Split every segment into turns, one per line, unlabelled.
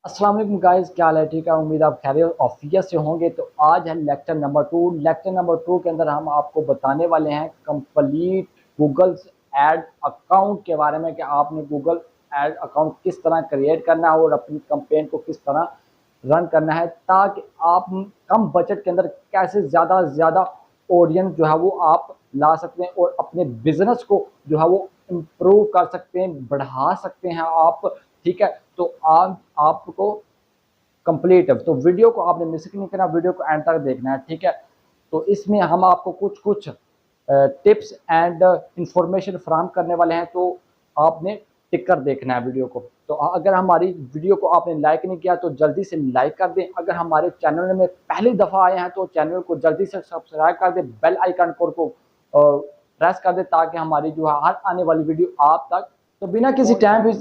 अस्सलाम वालेकुम गाइस, क्या हाल है? ठीक है, उम्मीद आप खैरियत ऑफियत से होंगे। तो आज है लेक्चर नंबर 2। लेक्चर नंबर 2 के अंदर हम आपको बताने वाले हैं कंप्लीट गूगल एड अकाउंट के बारे में कि आपने गूगल एड अकाउंट किस तरह क्रिएट करना है और अपनी कंपेन को किस तरह रन करना है, ताकि आप कम बजट के अंदर कैसे ज़्यादा से ज़्यादा ऑडियंस जो है वो आप ला सकते हैं और अपने बिजनेस को जो है वो इम्प्रूव कर सकते हैं, बढ़ा सकते हैं आप। ठीक है, तो आप आपको कंप्लीट है, तो वीडियो को आपने मिस नहीं करना, वीडियो को एंड तक देखना है। ठीक है, तो इसमें हम आपको कुछ कुछ टिप्स एंड इंफॉर्मेशन फ्राहम करने वाले हैं, तो आपने टिक कर देखना है वीडियो को। तो अगर हमारी वीडियो को आपने लाइक नहीं किया तो जल्दी से लाइक कर दें। अगर हमारे चैनल में पहली दफ़ा आए हैं तो चैनल को जल्दी से सब्सक्राइब कर दें, बेल आइकन को प्रेस कर दें, ताकि हमारी जो है हर आने वाली वीडियो आप तक। तो बिना किसी टाइम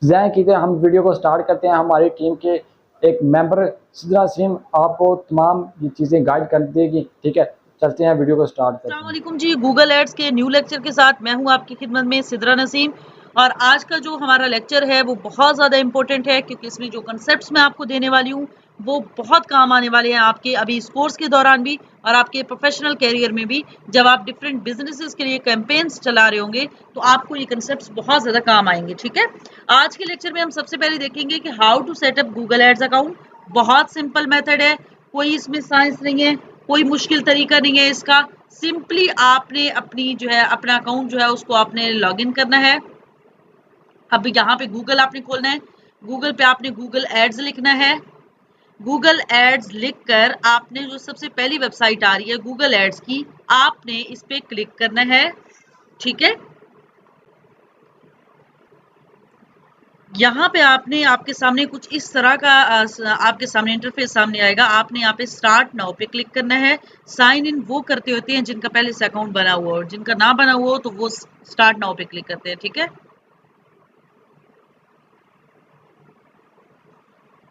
ज़ाया किए हम वीडियो को स्टार्ट करते हैं। हमारी टीम के एक मेंबर सिद्रा सीम आपको तमाम ये चीज़ें गाइड कर देगी। ठीक है, चलते हैं, वीडियो को स्टार्ट करते हैं।
अस्सलामुअलैकुम जी, गूगल एड्स के न्यू लेक्चर के साथ मैं हूं आपकी खिदमत में सिद्रा नसीम। और आज का जो हमारा लेक्चर है वो बहुत ज़्यादा इंपॉर्टेंट है, क्योंकि इसमें जो कंसेप्ट्स मैं आपको देने वाली हूँ वो बहुत काम आने वाले हैं आपके अभी इस कोर्स के दौरान भी और आपके प्रोफेशनल कैरियर में भी। जब आप डिफरेंट बिजनेसेस के लिए कैंपेन्स चला रहे होंगे तो आपको ये कंसेप्ट्स बहुत ज़्यादा काम आएंगे। ठीक है, आज के लेक्चर में हम सबसे पहले देखेंगे कि how to setup Google ads account. बहुत सिंपल मेथड है, कोई इसमें साइंस नहीं है, कोई मुश्किल तरीका नहीं है इसका। सिंपली आपने अपनी जो है अपना अकाउंट जो है उसको आपने लॉगिन करना है। अब यहाँ पे गूगल आपने खोलना है, गूगल पे आपने गूगल एड्स लिखना है। गूगल एड्स लिखकर आपने जो सबसे पहली वेबसाइट आ रही है गूगल एड्स की, आपने इस पे क्लिक करना है। ठीक है, यहाँ पे आपने आपके सामने कुछ इस तरह का आपके सामने इंटरफेस सामने आएगा। आपने यहाँ पे स्टार्ट नाउ पे क्लिक करना है। साइन इन वो करते होते हैं जिनका पहले से अकाउंट बना हुआ हो, और जिनका ना बना हुआ हो तो वो स्टार्ट नाउ पे क्लिक करते हैं। ठीक है,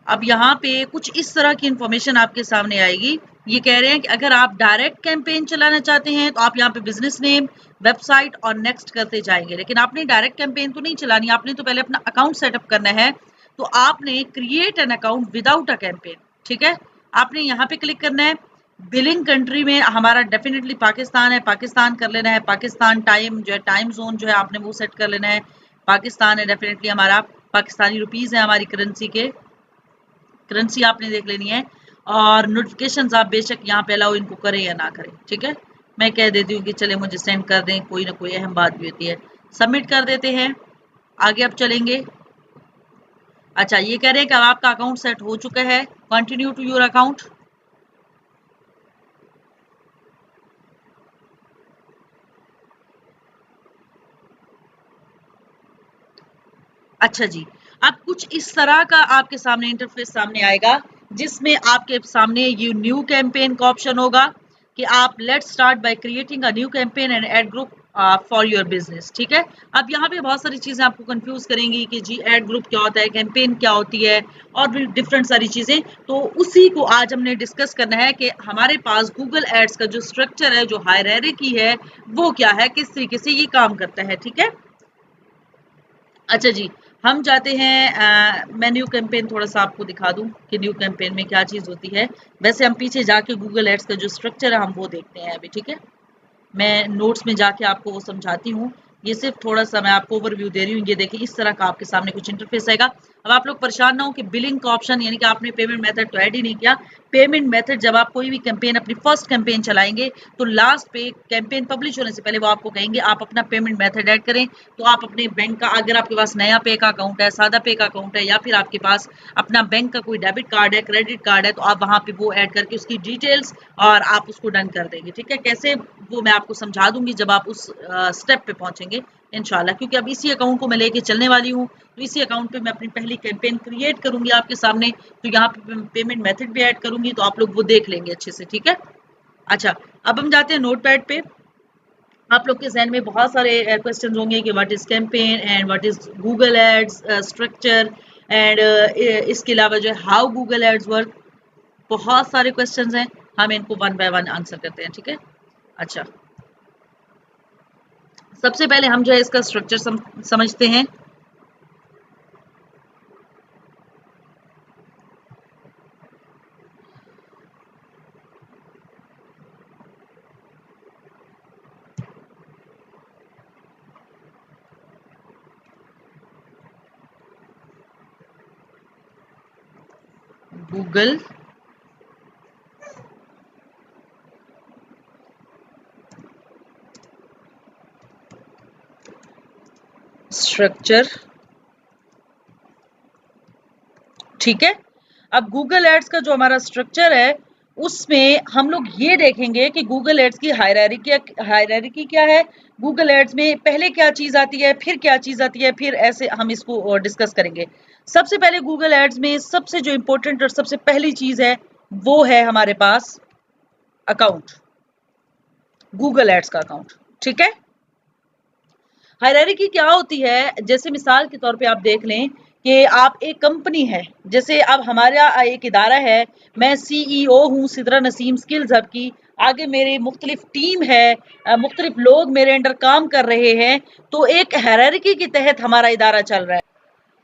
अब यहाँ पे कुछ इस तरह की इंफॉर्मेशन आपके सामने आएगी। ये कह रहे हैं कि अगर आप डायरेक्ट कैंपेन चलाना चाहते हैं तो आप यहाँ पे बिजनेस नेम, वेबसाइट और नेक्स्ट करते जाएंगे, लेकिन आपने डायरेक्ट कैंपेन तो नहीं चलानी, आपने तो पहले अपना अकाउंट सेटअप करना है। तो आपने create an account without a campaign. ठीक है, आपने यहाँ पे क्लिक करना है। बिलिंग कंट्री में हमारा डेफिनेटली पाकिस्तान है, पाकिस्तान कर लेना है। पाकिस्तान टाइम जो है, टाइम जोन जो है आपने वो सेट कर लेना है। पाकिस्तान है डेफिनेटली हमारा, पाकिस्तानी रुपीज है हमारी करेंसी के, करेंसी आपने देख लेनी है। और नोटिफिकेशंस आप बेशक यहाँ पे अलाउ इनको करें या ना करें। ठीक है, मैं कह देती हूँ कि चले मुझे सेंड कर दें, कोई ना कोई अहम बात भी होती है। सबमिट कर देते हैं, आगे अब चलेंगे। अच्छा, ये कह रहे हैं कि अब आपका अकाउंट सेट हो चुका है, कंटिन्यू टू योर अकाउंट। अच्छा जी, अब कुछ इस तरह का आपके सामने इंटरफेस सामने आएगा, जिसमें आपके सामने ये न्यू कैंपेन का ऑप्शन होगा कि आप let's start by creating a new campaign and ad group for your business. ठीक है, अब यहाँ पे बहुत सारी चीजें आपको कंफ्यूज करेंगी कि जी एड ग्रुप क्या होता है, कैंपेन क्या होती है, और भी डिफरेंट सारी चीजें। तो उसी को आज हमने डिस्कस करना है कि हमारे पास गूगल एड्स का जो स्ट्रक्चर है, जो हायरार्की है, वो क्या है, किस तरीके से ये काम करता है। ठीक है, अच्छा जी, हम जाते हैं, मैं न्यू कैंपेन थोड़ा सा आपको दिखा दूं कि न्यू कैंपेन में क्या चीज़ होती है। वैसे हम पीछे जाके गूगल एड्स का जो स्ट्रक्चर है हम वो देखते हैं अभी। ठीक है, मैं नोट्स में जाके आपको वो समझाती हूँ। ये सिर्फ थोड़ा सा मैं आपको ओवरव्यू दे रही हूँ। ये देखिए, इस तरह का आपके सामने कुछ इंटरफेस आएगा। अब आप लोग परेशान ना हो कि बिलिंग का ऑप्शन, यानी कि आपने पेमेंट मेथड तो ऐड ही नहीं किया। पेमेंट मेथड जब आप कोई भी कैंपेन, अपनी फर्स्ट कैंपेन चलाएंगे तो लास्ट पे कैंपेन पब्लिश होने से पहले वो आपको कहेंगे आप अपना पेमेंट मेथड ऐड करें। तो आप अपने बैंक का, अगर आपके पास नया पे का अकाउंट है, सादा पे का अकाउंट है, या फिर आपके पास अपना बैंक का कोई डेबिट कार्ड है, क्रेडिट कार्ड है, तो आप वहां पे वो ऐड करके उसकी डिटेल्स और आप उसको डन कर देंगे। ठीक है, कैसे वो मैं आपको समझा दूंगी जब आप उस स्टेप पे पहुंचेंगे इंशाल्लाह, क्योंकि अब इसी अकाउंट को मैं लेके चलने वाली हूँ। तो इसी अकाउंट पे मैं अपनी पहली कैंपेन क्रिएट करूंगी आपके सामने। तो यहाँ पे पेमेंट मेथड भी ऐड करूंगी, तो आप लोग वो देख लेंगे अच्छे से। ठीक है, अच्छा, अब हम जाते हैं नोटपैड पे। आप लोग के जहन में बहुत सारे क्वेश्चन होंगे कि what is campaign and what is Google ads structure, and इसके अलावा जो है हाउ गूगल एड्स वर्क। बहुत सारे क्वेश्चंस हैं, हम इनको वन बाय वन आंसर करते हैं। ठीक है, अच्छा, सबसे पहले हम जो है इसका स्ट्रक्चर समझते हैं। गूगल स्ट्रक्चर, ठीक है। अब गूगल एड्स का जो हमारा स्ट्रक्चर है उसमें हम लोग ये देखेंगे कि गूगल एड्स की हायरार्की क्या है। गूगल एड्स में पहले क्या चीज आती है, फिर क्या चीज आती है, फिर ऐसे हम इसको डिस्कस करेंगे। सबसे पहले गूगल एड्स में सबसे जो इंपॉर्टेंट और सबसे पहली चीज है वो है हमारे पास अकाउंट, गूगल एड्स का अकाउंट, ठीक है। हायरार्की क्या होती है, जैसे मिसाल के तौर पे आप देख लें कि आप एक कंपनी है, जैसे अब हमारा एक इदारा है, मैं सीईओ हूँ सिद्रा नसीम स्किल्स हब की, आगे मेरी मुख्तलिफ टीम है, मुख्तलिफ लोग मेरे अंडर काम कर रहे हैं, तो एक हायरार्की के तहत हमारा इदारा चल रहा है।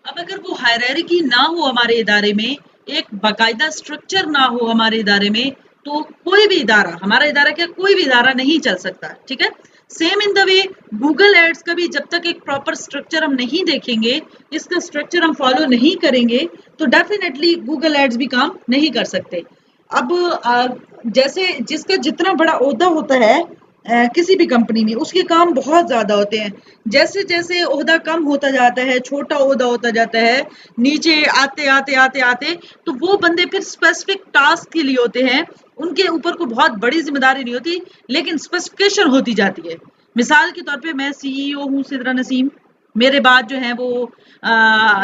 अब अगर वो हायरार्की ना हो हमारे इदारे में, एक बाकायदा स्ट्रक्चर ना हो हमारे इदारे में, तो कोई भी इदारा, हमारा इदारा क्या, कोई भी इदारा नहीं चल सकता, ठीक है। Same in the way Google ads का भी जब तक एक प्रॉपर स्ट्रक्चर हम नहीं देखेंगे, इसका स्ट्रक्चर हम फॉलो नहीं करेंगे, तो डेफिनेटली गूगल एड्स भी काम नहीं कर सकते। अब जैसे जिसका जितना बड़ा ओहदा होता है किसी भी कंपनी में, उसके काम बहुत ज्यादा होते हैं। जैसे जैसे ओहदा कम होता जाता है, छोटा ओहदा होता जाता है, नीचे आते आते आते आते, तो वो बंदे फिर स्पेसिफिक टास्क के लिए होते हैं, उनके ऊपर को बहुत बड़ी जिम्मेदारी नहीं होती, लेकिन स्पेसिफिकेशन होती जाती है। मिसाल के तौर पे मैं सीईओ हूँ सिद्रा नसीम, मेरे बाद जो है वो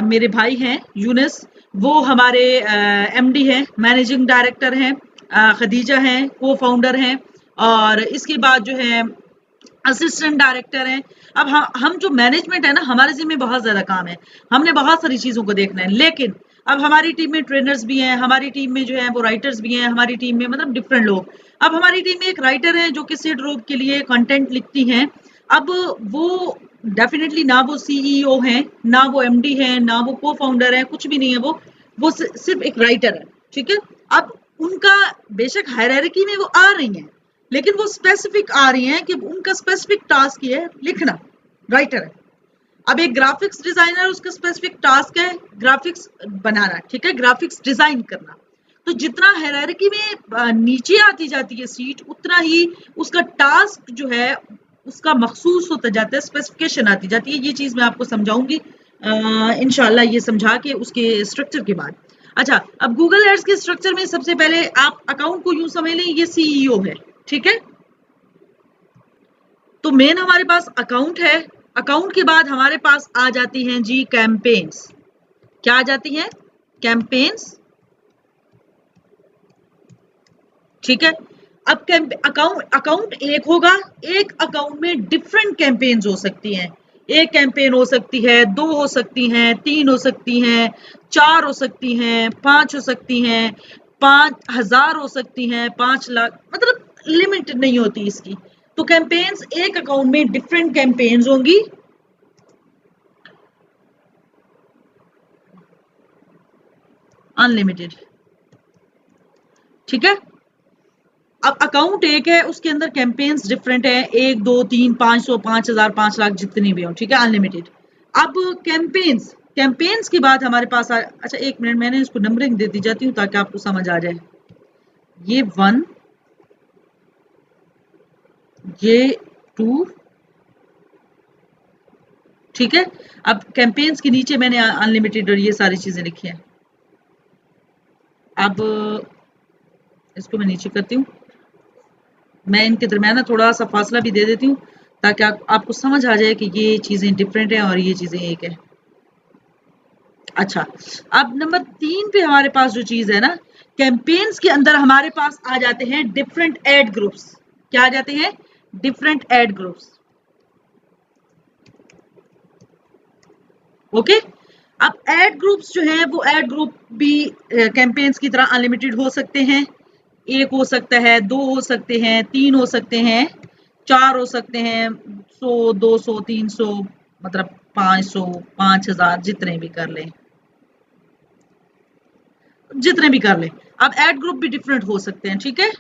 मेरे भाई हैं यूनिस, वो हमारे एमडी हैं, मैनेजिंग डायरेक्टर हैं, खदीजा हैं, को फाउंडर हैं, और इसके बाद जो है असिस्टेंट डायरेक्टर हैं। अब हम जो मैनेजमेंट है ना, हमारे जिम्मे बहुत ज्यादा काम है, हमने बहुत सारी चीजों को देखना है, लेकिन अब हमारी टीम में ट्रेनर्स भी हैं, हमारी टीम में जो है वो राइटर्स भी हैं, हमारी टीम में मतलब डिफरेंट लोग। अब हमारी टीम में एक राइटर है जो कि सिड रोब के लिए कंटेंट लिखती हैं। अब वो डेफिनेटली ना वो सीईओ हैं, ना वो एमडी हैं, ना वो को फाउंडर है, कुछ भी नहीं है, वो सिर्फ एक राइटर है, ठीक है। अब उनका बेशक हायरार्की में वो आ रही हैं, लेकिन वो स्पेसिफिक आ रही हैं कि उनका स्पेसिफिक टास्क ये है लिखना, राइटर है। अब एक ग्राफिक्स डिजाइनर, उसका स्पेसिफिक टास्क है ग्राफिक्स बनाना, ठीक है, ग्राफिक्स डिजाइन करना। तो जितना हायरार्की में नीचे आती जाती है सीट, उतना ही उसका टास्क जो है उसका मखसूस होता जाता है, स्पेसिफिकेशन आती जाती है। ये चीज मैं आपको समझाऊंगी इंशाल्लाह, ये समझा के उसके स्ट्रक्चर के बाद। अच्छा, अब गूगल एड्स के स्ट्रक्चर में सबसे पहले आप अकाउंट को यूं समझ लें, ये सीईओ है, ठीक है। तो मेन हमारे पास अकाउंट है, अकाउंट के बाद हमारे पास आ जाती हैं जी कैंपेन्स। क्या आ जाती हैं? कैंपेन्स, ठीक है। अब अकाउंट एक होगा, एक अकाउंट में डिफरेंट कैंपेन्स हो सकती हैं। एक कैंपेन हो सकती है, 2 हो सकती हैं, 3 हो सकती हैं, 4 हो सकती हैं, 5 हो सकती हैं, 5000 हो सकती हैं, 5 लाख, मतलब लिमिट नहीं होती इसकी। तो कैंपेन्स, एक अकाउंट में डिफरेंट कैंपेन्स होंगी, अनलिमिटेड, ठीक है। अब अकाउंट एक है, उसके अंदर कैंपेन्स डिफरेंट है, 1 2 3 500 5000 5 लाख जितनी भी हो, ठीक है, अनलिमिटेड। अब कैंपेन्स के बाद हमारे पास अच्छा एक मिनट, मैंने इसको नंबरिंग दे दी जाती हूँ ताकि आपको समझ आ जाए। ये 1, ये 2, ठीक है। अब कैंपेन्स के नीचे मैंने अनलिमिटेड और ये सारी चीजें लिखी हैं। अब इसको मैं नीचे करती हूँ, मैं इनके दरम्यान ना थोड़ा सा फासला भी दे देती हूँ ताकि आपको समझ आ जाए कि ये चीजें डिफरेंट है और ये चीजें एक है। अच्छा, अब नंबर 3 पे हमारे पास जो चीज है ना, कैंपेन्स के अंदर हमारे पास आ जाते हैं डिफरेंट एड ग्रुप्स। क्या आ जाते हैं? Different ad groups, okay. अब एड ग्रुप्स जो है वो एड ग्रुप भी कैंपेन्स की तरह अनलिमिटेड हो सकते हैं। 1 हो सकता है, 2 हो सकते हैं, 3 हो सकते हैं, 4 हो सकते हैं, 100 200 300, मतलब 500 5000, जितने भी कर लें, जितने भी कर लें। अब एड ग्रुप भी डिफरेंट हो सकते हैं, ठीक है।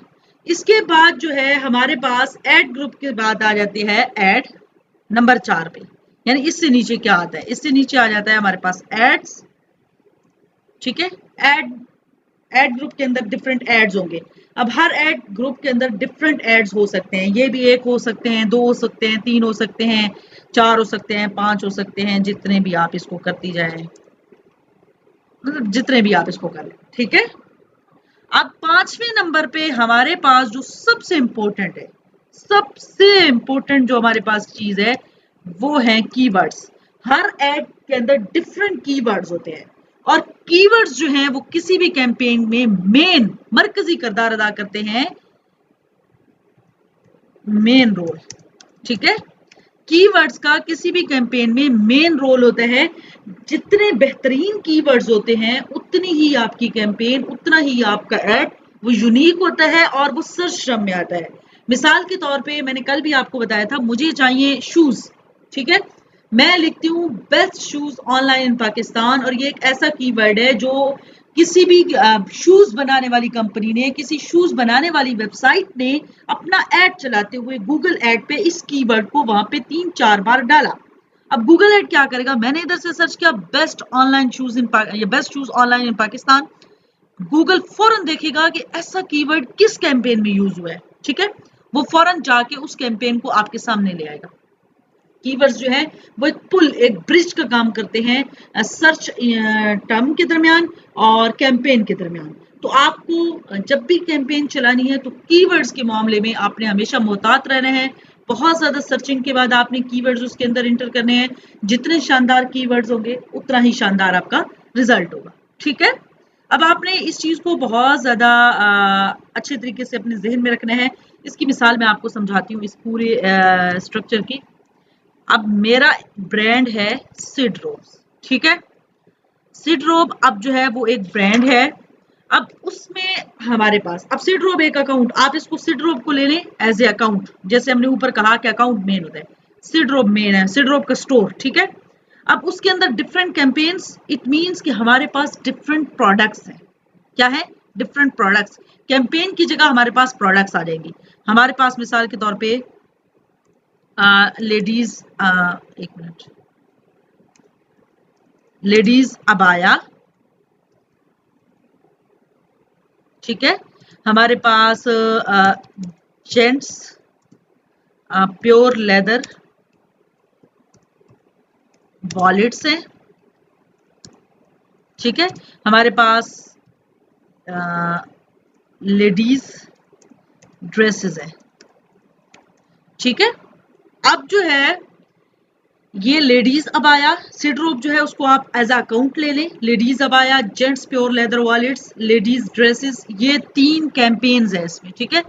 इसके बाद जो है हमारे पास एड ग्रुप के बाद आ जाती है एड नंबर 4 पे, यानी इससे नीचे क्या आता है? इससे नीचे आ जाता है हमारे पास एड्स, ठीक है। एड एड ग्रुप के अंदर डिफरेंट एड्स होंगे। अब हर एड ग्रुप के अंदर डिफरेंट एड्स हो सकते हैं, ये भी एक हो सकते हैं, दो हो सकते हैं, तीन हो सकते हैं, चार हो सकते हैं, पांच हो सकते हैं, जितने भी आप इसको करती जाए, मतलब जितने भी आप इसको करें, ठीक है। अब 5वें नंबर पे हमारे पास जो सबसे इंपॉर्टेंट है, सबसे इंपॉर्टेंट जो हमारे पास चीज है वो है कीवर्ड्स। हर एड के अंदर डिफरेंट कीवर्ड्स होते हैं और कीवर्ड्स जो हैं वो किसी भी कैंपेन में मेन मरकजी किरदार अदा करते हैं, मेन रोल, ठीक है। कीवर्ड्स का किसी भी कैंपेन में मेन रोल होता है। जितने बेहतरीन कीवर्ड्स होते हैं उतनी ही आपकी कैंपेन, उतना ही आपका एड वो यूनिक होता है और वो सर्च टर्म में आता है। मिसाल के तौर पे मैंने कल भी आपको बताया था, मुझे चाहिए शूज, ठीक है, मैं लिखती हूँ best shoes online in Pakistan, और ये एक ऐसा कीवर्ड है जो किसी भी शूज बनाने वाली कंपनी ने, किसी शूज बनाने वाली वेबसाइट ने अपना एड चलाते हुए गूगल एड पे इस कीवर्ड को वहां पे 3-4 बार डाला। अब गूगल एड क्या करेगा, मैंने इधर से सर्च किया best online shoes in best shoes online in Pakistan, Google फौरन देखेगा कि ऐसा कीवर्ड किस कैंपेन में यूज हुआ है, ठीक है, वो फौरन जाके उस कैंपेन को आपके सामने ले आएगा। कीवर्ड्स जो है वो एक पुल, एक ब्रिज का काम करते हैं सर्च टर्म के दरमियान और कैंपेन के दरमियान। तो आपको जब भी कैंपेन चलानी है तो कीवर्ड्स के मामले में आपने हमेशा मोहतात रहना है। बहुत ज्यादा सर्चिंग के बाद आपने कीवर्ड्स उसके अंदर इंटर करने हैं। जितने शानदार कीवर्ड्स होंगे उतना ही शानदार आपका रिजल्ट होगा, ठीक है। अब आपने इस चीज को बहुत ज्यादा अच्छे तरीके से अपने जहन में रखना है। इसकी मिसाल मैं आपको समझाती हूँ इस पूरे स्ट्रक्चर की। अब मेरा ब्रांड है सिडरोब, ठीक है, सिडरोब अब जो है वो एक ब्रांड है। अब उसमें हमारे पास अब सिडरोब एक अकाउंट, आप इसको सिडरोब को ले लें एज ए अकाउंट, जैसे हमने ऊपर कहा कि अकाउंट मेन होता है, सिडरोब मेन है, सिडरोब का स्टोर, ठीक है। अब उसके अंदर डिफरेंट कैंपेन्स, इट मींस कि हमारे पास डिफरेंट प्रोडक्ट्स हैं। क्या है, डिफरेंट प्रोडक्ट्स। कैंपेन की जगह हमारे पास प्रोडक्ट्स आ जाएंगी। हमारे पास मिसाल के तौर पे लेडीज, एक मिनट, लेडीज अबाया, ठीक है, हमारे पास जेंट्स प्योर लेदर वॉलेट्स हैं, ठीक है, हमारे पास लेडीज ड्रेसेस हैं, ठीक है। अब जो है ये लेडीज अबाया सिडरोब जो है उसको आप एज अकाउंट ले लें, ladies abaya, gents pure leather wallets, ladies dresses, ये 3 कैंपेन्स है इसमें, ठीक है।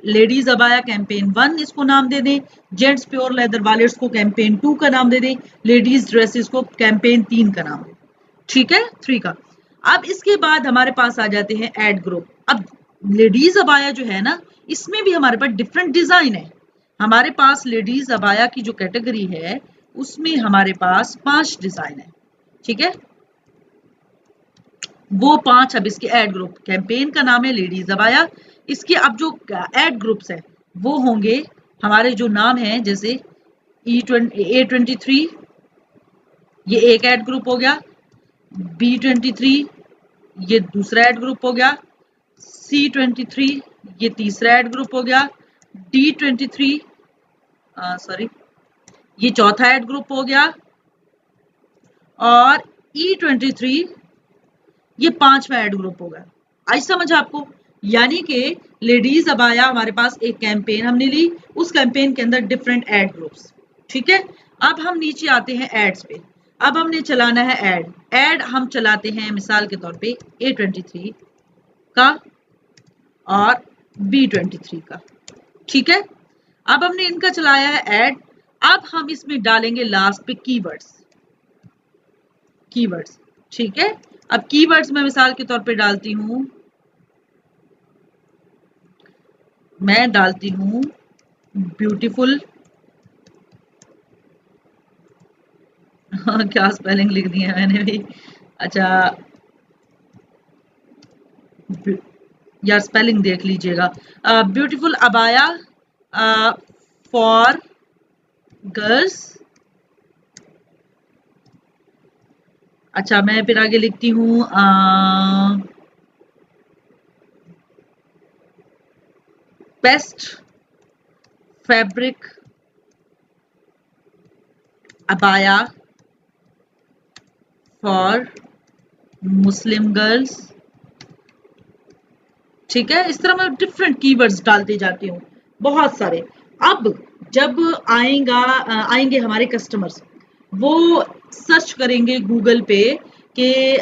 लेडीज अबाया कैंपेन 1 इसको नाम दे दें, जेंट्स प्योर लेदर वॉलेट्स को कैंपेन 2 का नाम दे दें, लेडीज ड्रेसेस को कैंपेन 3 का नाम, ठीक है, 3 का। अब इसके बाद हमारे पास आ जाते हैं एड ग्रुप। अब लेडीज अबाया जो है ना, इसमें भी हमारे पास डिफरेंट डिजाइन है। हमारे पास लेडीज अबाया की जो कैटेगरी है उसमें हमारे पास 5 डिजाइन है, ठीक है, वो 5 अब इसके एड ग्रुप, कैंपेन का नाम है लेडीज अबाया। इसके अब जो एड ग्रुप्स है वो होंगे हमारे जो नाम है, जैसे A23 ये एक एड ग्रुप हो गया, B23 ये दूसरा एड ग्रुप हो गया, C23 ये तीसरा एड ग्रुप हो गया, D23 सॉरी ये चौथा एड ग्रुप हो गया, और E23 ये 5वां एड ग्रुप होगा। आज समझ आपको, यानी कि लेडीज अबाया हमारे पास एक कैंपेन हमने ली, उस कैंपेन के अंदर डिफरेंट एड ग्रुप्स, ठीक है। अब हम नीचे आते हैं एड्स पे। अब हमने चलाना है एड हम चलाते हैं मिसाल के तौर पे A23 का और B23 का, ठीक है। अब हमने इनका चलाया है एड। अब हम इसमें डालेंगे लास्ट पे कीवर्ड्स, ठीक है। अब कीवर्ड्स में मिसाल के तौर पे डालती हूं, मैं डालती हूं ब्यूटीफुल, क्या स्पेलिंग लिख दी है मैंने भी, अच्छा यार स्पेलिंग देख लीजिएगा, ब्यूटीफुल अबाया फॉर गर्ल्स। अच्छा मैं फिर आगे लिखती हूँ best fabric abaya for Muslim girls. ठीक है, इस तरह मैं डिफरेंट कीवर्ड्स डालती जाती हूँ, बहुत सारे। अब जब आएंगे हमारे कस्टमर्स, वो सर्च करेंगे गूगल पे कि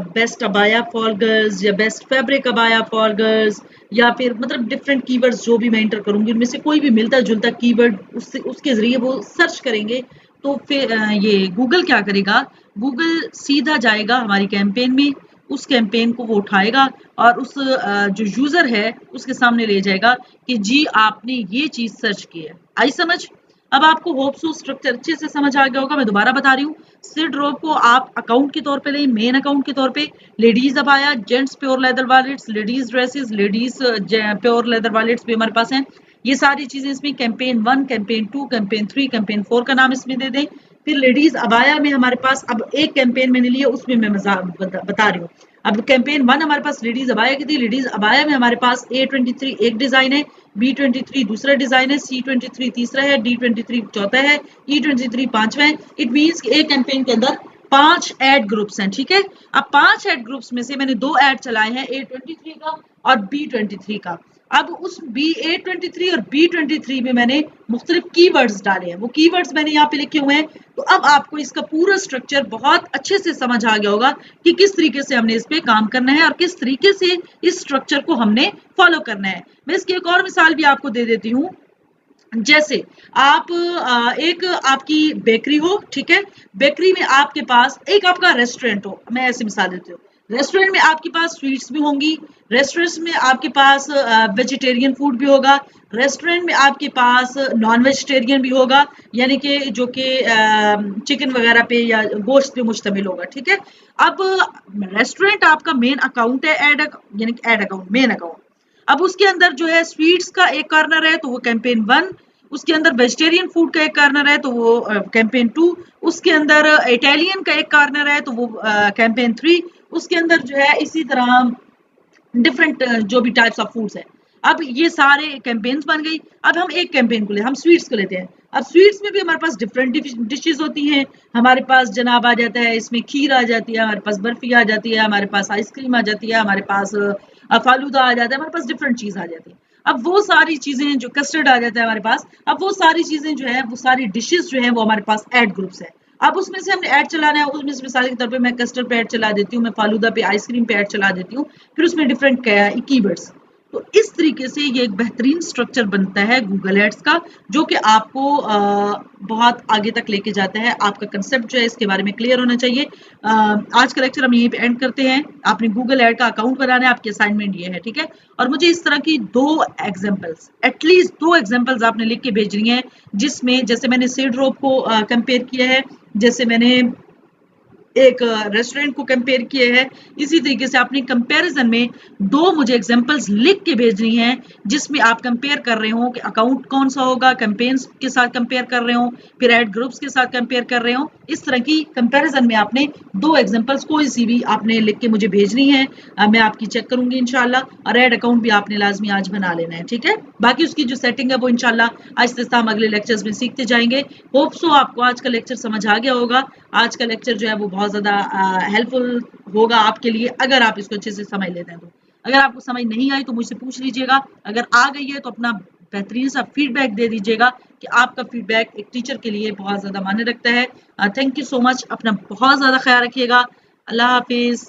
बेस्ट अबाया फॉर गर्ल्स या best fabric abaya for girls, या फिर मतलब डिफरेंट कीवर्ड्स जो भी मैं एंटर करूंगी उनमें से कोई भी मिलता जुलता कीवर्ड उसके जरिए वो सर्च करेंगे। तो फिर ये गूगल क्या करेगा, गूगल सीधा जाएगा हमारी कैंपेन में, उस कैंपेन को वो उठाएगा और उस जो यूजर है उसके सामने ले जाएगा कि जी आपने ये चीज सर्च की है। आई समझ? अब आपको होप सो स्ट्रक्चर अच्छे से समझ आ गया होगा। मैं दोबारा बता रही हूँ, सिड रोब को आप अकाउंट के तौर पे लें, मेन अकाउंट के तौर पे। Ladies abaya, gents pure leather wallets, ladies dresses, ladies pure leather wallets भी हमारे पास हैं। ये सारी चीजें इसमें कैंपेन 1, कैंपेन 2, कैंपेन 3, कैंपेन 4 का नाम इसमें दे दें। फिर लेडीज अबाया में हमारे पास अब एक कैंपेन मैंने लिया, उसमें मैं बता रही हूँ। अब कैंपेन 1 हमारे पास लेडीज अबाया की थी। लेडीज अबाया में हमारे पास A23 एक डिजाइन है, B23 दूसरा डिजाइन है, C23 तीसरा है, D23 चौथा है, E23 पांचवा है। इट मीन्स एक कैंपेन के अंदर 5 एड ग्रुप्स हैं। ठीक है, अब 5 एड ग्रुप्स में से मैंने 2 एड चलाए हैं, A23 का और B23 का। अब उस A23 और B23 में मैंने मुख्तलिफ कीवर्ड्स डाले हैं, वो कीवर्ड्स मैंने यहाँ पे लिखे हुए हैं। तो अब आपको इसका पूरा स्ट्रक्चर बहुत अच्छे से समझ आ गया होगा कि किस तरीके से हमने इस पे काम करना है और किस तरीके से इस स्ट्रक्चर को हमने फॉलो करना है। मैं इसकी एक और मिसाल भी आपको दे देती हूँ। जैसे आप एक आपकी बेकरी हो, ठीक है, बेकरी में आपके पास एक आपका रेस्टोरेंट हो, मैं ऐसी मिसाल देती हूँ। रेस्टोरेंट में आपके पास स्वीट्स भी होंगी, रेस्टोरेंट में आपके पास वेजिटेरियन फूड भी होगा, रेस्टोरेंट में आपके पास नॉन वेजिटेरियन भी होगा, यानी कि जो कि चिकन वगैरह पे या गोश्त पे मुश्तमिल होगा। ठीक है, अब रेस्टोरेंट आपका मेन अकाउंट है, यानी कि एड अकाउंट, मेन अकाउंट। अब उसके अंदर जो है स्वीट्स का एक कॉर्नर है तो वो कैंपेन 1, उसके अंदर वेजिटेरियन फूड का एक कॉर्नर है तो वो कैंपेन 2, उसके अंदर इटालियन का एक कॉर्नर है तो वो कैंपेन 3, उसके अंदर जो है इसी तरह डिफरेंट जो भी टाइप्स ऑफ फूड्स है। अब ये सारे कैंपेन्स बन गई। अब हम एक कैंपेन को ले, हम स्वीट्स को लेते हैं। अब स्वीट्स में भी हमारे पास डिफरेंट डिशेज होती हैं। हमारे पास जनाब आ जाता है, इसमें खीर आ जाती है, हमारे पास बर्फी आ जाती है, हमारे पास आइसक्रीम आ जाती है, हमारे पास फालूदा आ जाता है, हमारे पास डिफरेंट चीज आ जाती है। अब वो सारी चीजें जो कस्टर्ड आ जाता है हमारे पास, अब वो सारी चीजें जो है, वो सारी डिशेज जो है वो हमारे पास एड ग्रुप्स है। अब उसमें से हमने ऐड चलाना है, उसमें से मिसाल के तौर पे मैं कस्टर्ड पे ऐड चला देती हूँ, मैं फालूदा पे आइसक्रीम पे ऐड चला देती हूँ, फिर उसमें डिफरेंट कीवर्ड्स। तो इस तरीके से ये एक बेहतरीन स्ट्रक्चर बनता है गूगल एड्स का, जो कि आपको बहुत आगे तक लेके जाता है। आपका कंसेप्ट जो है इसके बारे में क्लियर होना चाहिए। आज का लेक्चर हम यहीं पे एंड करते हैं। आपने गूगल एड का अकाउंट बनाना है, आपकी असाइनमेंट ये है, ठीक है। और मुझे इस तरह की 2 एग्जाम्पल्स, एटलीस्ट 2 एग्जाम्पल्स आपने लिख के भेजनी है, जिसमें जैसे मैंने सीड्रोप को कंपेयर किया है, जैसे मैंने एक रेस्टोरेंट को कंपेयर किए हैं, इसी तरीके से आपने कंपैरिजन में 2 मुझे एग्जांपल्स लिख के भेजनी है, जिसमें आप कंपेयर कर रहे हो कि अकाउंट कौन सा होगा, कैंपेन्स के साथ कंपेयर कर रहे हो, फिर एड ग्रुप्स के साथ कंपेयर कर रहे हो। इस तरह की कंपैरिजन में आपने 2 एग्जांपल्स कोई सी भी आपने लिख के मुझे भेजनी है। मैं आपकी चेक करूंगी इंशाल्लाह। और एड अकाउंट भी आपने लाजमी आज बना लेना है, ठीक है। बाकी उसकी जो सेटिंग है वो इंशाल्लाह आहिस्ता आहिस्ता हम अगले लेक्चर्स में सीखते जाएंगे। होप सो आपको आज का लेक्चर समझ आ गया होगा। आज का लेक्चर जो है वो बहुत ज्यादा हेल्पफुल होगा आपके लिए, अगर आप इसको अच्छे से समझ लेते हैं तो। अगर आपको समझ नहीं आई तो मुझसे पूछ लीजिएगा, अगर आ गई है तो अपना बेहतरीन सा फीडबैक दे दीजिएगा, कि आपका फीडबैक एक टीचर के लिए बहुत ज्यादा मायने रखता है। थैंक यू सो मच, अपना बहुत ज्यादा ख्याल रखिएगा। अल्लाह हाफिज।